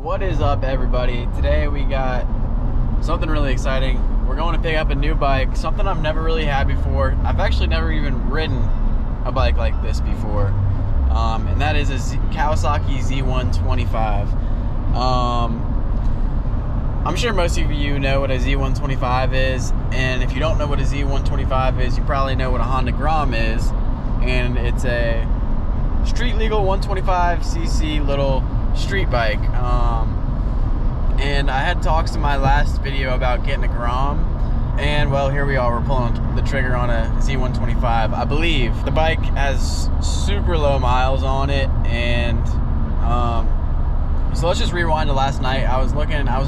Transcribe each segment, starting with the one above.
What is up, everybody? Today we got something really exciting. We're going to pick up a new bike, something I've never really had before. I've actually never even ridden a bike like this before, and that is a Kawasaki Z125. I'm sure most of you know what a Z125 is, and if you don't know what a Z125 is, you probably know what a Honda Grom is, and it's a street legal 125cc little street bike. And I had talks in my last video about getting a Grom, and well, here we are, we're pulling the trigger on a Z125. I believe the bike has super low miles on it, and so let's just rewind to last night. I was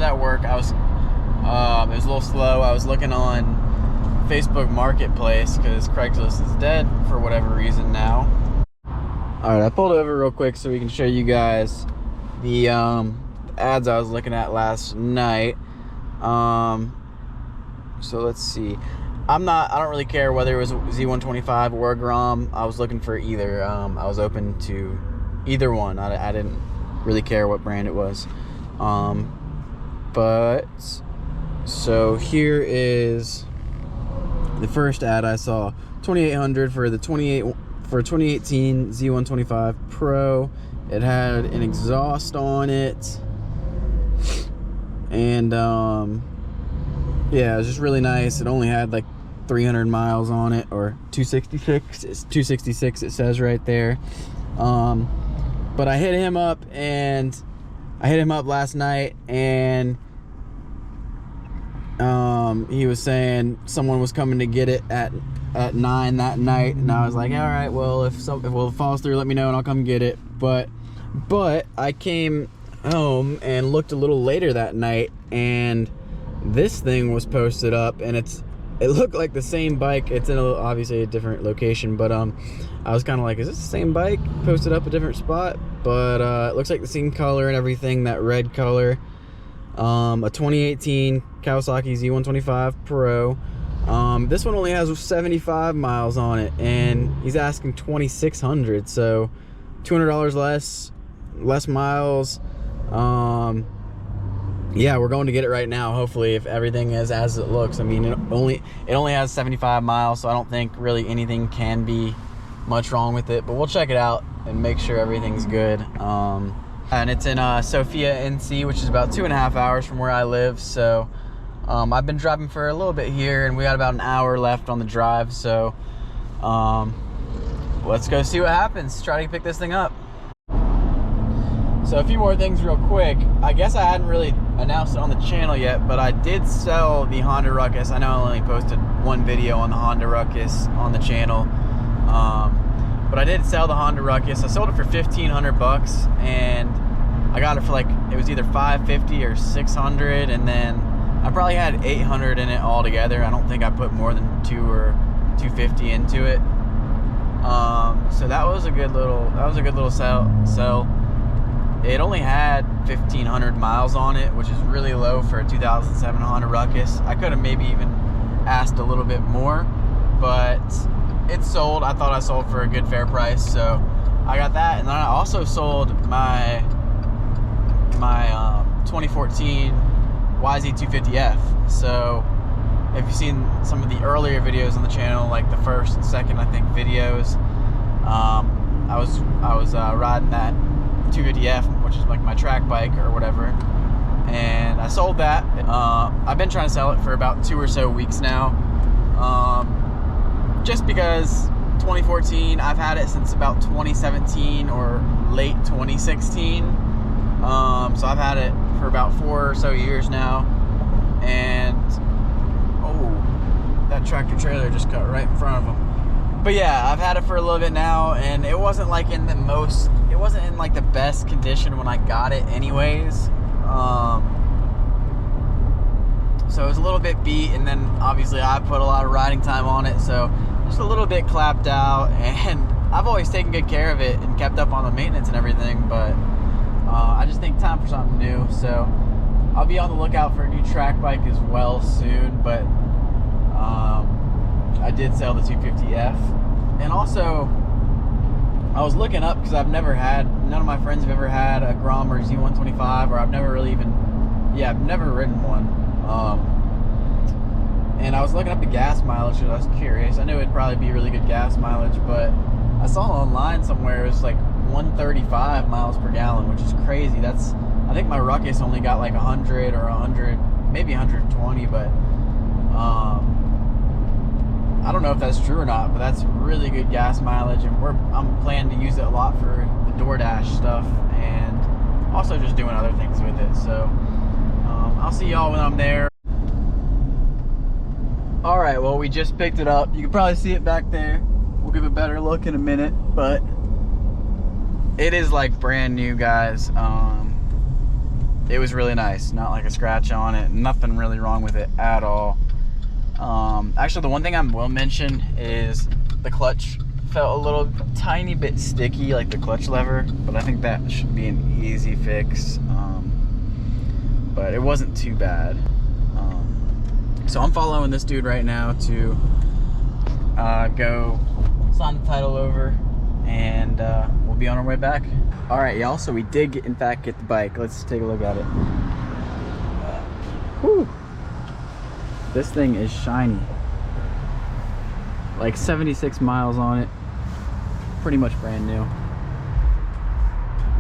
at work, it was a little slow. I was looking on Facebook Marketplace because Craigslist is dead for whatever reason now. Alright, I pulled over real quick so we can show you guys the ads I was looking at last night. So let's see. I don't really care whether it was Z125 or a Grom. I was looking for either. I was open to either one. I didn't really care what brand it was. But so here is the first ad I saw. $2,800 for the 2018 Z125 Pro. It had an exhaust on it, and yeah, it was just really nice. It only had like 300 miles on it, or 266. It's 266, it says right there. But I hit him up last night, and he was saying someone was coming to get it at 9 that night, and I was like, all right, well, if it falls through, let me know and I'll come get it. But I came home and looked a little later that night, and this thing was posted up, and it looked like the same bike. It's in obviously a different location, but I was kind of like, is this the same bike posted up a different spot? But it looks like the same color and everything, that red color. A 2018 Kawasaki Z125 Pro. This one only has 75 miles on it, and he's asking $2,600, so $200 less miles. Yeah, we're going to get it right now, hopefully, if everything is as it looks. I mean, it only has 75 miles, so I don't think really anything can be much wrong with it, but we'll check it out and make sure everything's good. And it's in Sophia, NC, which is about 2.5 hours from where I live. So I've been driving for a little bit here, and we got about an hour left on the drive. So let's go see what happens. Try to pick this thing up. So a few more things real quick. I guess I hadn't really announced it on the channel yet, but I did sell the Honda Ruckus. I know I only posted one video on the Honda Ruckus on the channel, but I did sell the Honda Ruckus. I sold it for $1,500, and I got it for like, it was either $550 or $600, and then I probably had $800 in it altogether. I don't think I put more than $200 or $250 into it. So that was a good little sell. It only had 1,500 miles on it, which is really low for a 2007 Honda Ruckus. I could have maybe even asked a little bit more, but it's sold. I thought I sold for a good fair price, so I got that. And then I also sold my 2014 YZ250F. So if you've seen some of the earlier videos on the channel, like the first and second, I think, videos, I was riding that 250F, which is like my track bike or whatever, and I sold that. I've been trying to sell it for about 2 or so weeks now, just because 2014, I've had it since about 2017 or late 2016, so I've had it for about 4 or so years now. And oh, that tractor trailer just cut right in front of him. But yeah, I've had it for a little bit now, and it wasn't like in like the best condition when I got it anyways. So it was a little bit beat, and then obviously I put a lot of riding time on it, so just a little bit clapped out. And I've always taken good care of it and kept up on the maintenance and everything, but I just think time for something new. So I'll be on the lookout for a new track bike as well soon. But I did sell the 250F, and also I was looking up because I've never had, none of my friends have ever had a Grom or Z125, or I've never really even, yeah, I've never ridden one. And I was looking up the gas mileage because I was curious. I knew it'd probably be really good gas mileage, but I saw online somewhere it was like 135 miles per gallon, which is crazy. That's, I think my Ruckus only got like 100 or 100, maybe 120, but I don't know if that's true or not, but that's really good gas mileage, and I'm planning to use it a lot for the DoorDash stuff and also just doing other things with it. So I'll see y'all when I'm there. All right, well, we just picked it up. You can probably see it back there. We'll give a better look in a minute, but it is like brand new, guys. It was really nice, not like a scratch on it, nothing really wrong with it at all. Actually, the one thing I will mention is the clutch felt a little tiny bit sticky, like the clutch lever, but I think that should be an easy fix. But it wasn't too bad. So I'm following this dude right now to go sign the title over, and we'll be on our way back. All right, y'all, so we did in fact get the bike. Let's take a look at it. Whew. This thing is shiny. Like 76 miles on it. Pretty much brand new.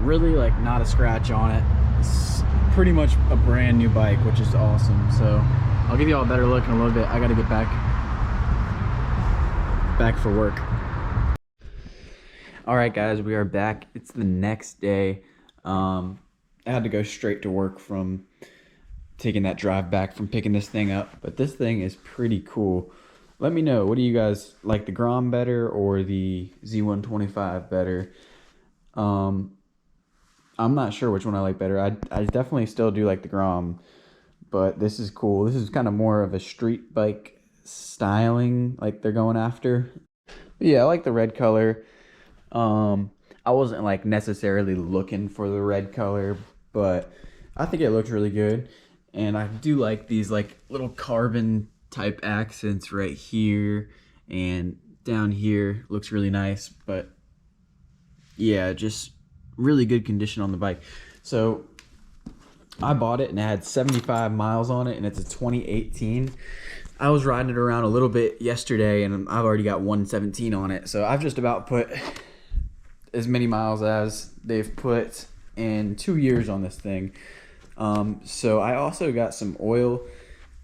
Really like not a scratch on it. It's pretty much a brand new bike, which is awesome. So I'll give you all a better look in a little bit. I gotta get back for work. All right, guys, we are back. It's the next day. I had to go straight to work from taking that drive back from picking this thing up, but this thing is pretty cool. Let me know, what do you guys like, the Grom better or the Z125 better? I'm not sure which one I like better. I definitely still do like the Grom, but this is cool. This is kind of more of a street bike styling, like they're going after. But yeah, I like the red color. I wasn't like necessarily looking for the red color, but I think it looks really good. And I do like these like little carbon type accents right here and down here. Looks really nice, but yeah, just really good condition on the bike. So I bought it and it had 75 miles on it, and it's a 2018. I was riding it around a little bit yesterday and I've already got 117 on it. So I've just about put as many miles as they've put in 2 years on this thing. So I also got some oil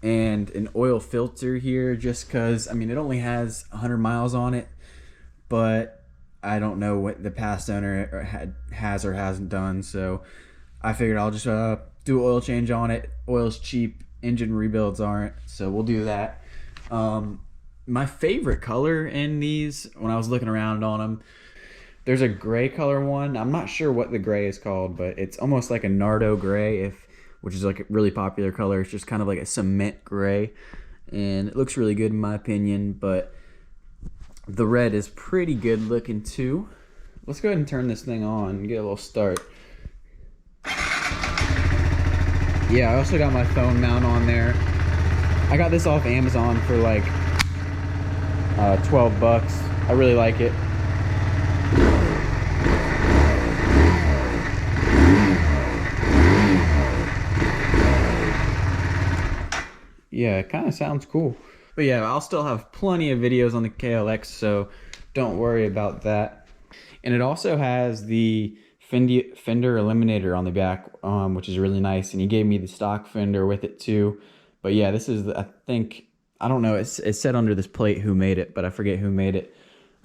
and an oil filter here, just because, I mean, it only has 100 miles on it, but I don't know what the past owner has or hasn't done. So I figured I'll just do an oil change on it. Oil's cheap, engine rebuilds aren't, so we'll do that. My favorite color in these, when I was looking around on them, there's a gray color one. I'm not sure what the gray is called, but it's almost like a Nardo gray, which is like a really popular color. It's just kind of like a cement gray, and it looks really good in my opinion, but the red is pretty good looking too. Let's go ahead and turn this thing on and get a little start. Yeah, I also got my phone mount on there. I got this off Amazon for like 12 bucks. I really like it. Yeah, it kind of sounds cool. But yeah, I'll still have plenty of videos on the KLX, so don't worry about that. And it also has the fender eliminator on the back, which is really nice. And he gave me the stock fender with it too. But yeah, this is, I think, I don't know, it's said under this plate who made it, but I forget who made it.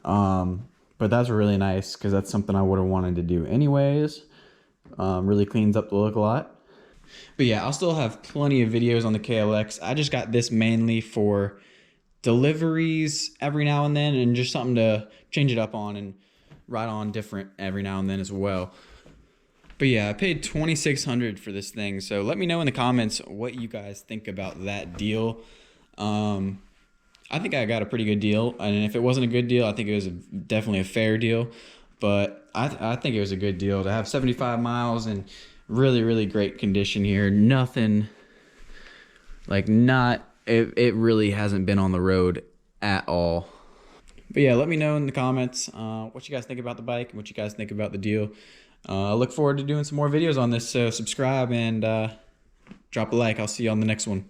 But that's really nice because that's something I would have wanted to do anyways. Really cleans up the look a lot. But yeah, I'll still have plenty of videos on the KLX. I just got this mainly for deliveries every now and then, and just something to change it up on and ride on different every now and then as well. But yeah, I paid $2,600 for this thing. So let me know in the comments what you guys think about that deal. I think I got a pretty good deal, and if it wasn't a good deal, I think it was definitely a fair deal. But I think it was a good deal to have 75 miles and really, really great condition here. Nothing, like it really hasn't been on the road at all. But yeah, let me know in the comments what you guys think about the bike and what you guys think about the deal. I look forward to doing some more videos on this, so subscribe and drop a like. I'll see you on the next one.